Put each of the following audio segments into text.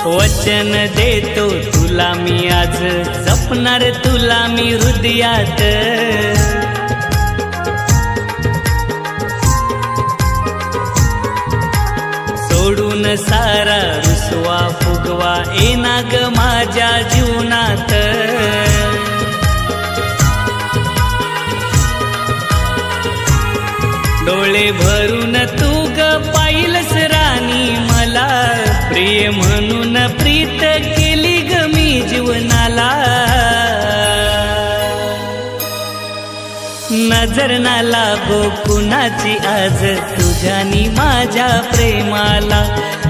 वचन देतो तुला मी आज, जपणार तुला मी हृदयात। सोडून सारा रुसवा फुगवा येना ग माझ्या जीवनात। डोळे भरून तू ग पाहिलंस राणी मला, प्रिय म्हणून प्रीत केली ग मी जीवनाला। नजर ना लागो कुणाची आज, तुझ्यानी माझ्या प्रेमाला।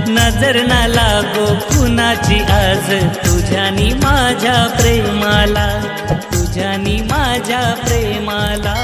नजर ना लागो कुणाची आज, तुझ्यानी माझ्या प्रेमाला, तुझ्यानी माझ्या प्रेमाला।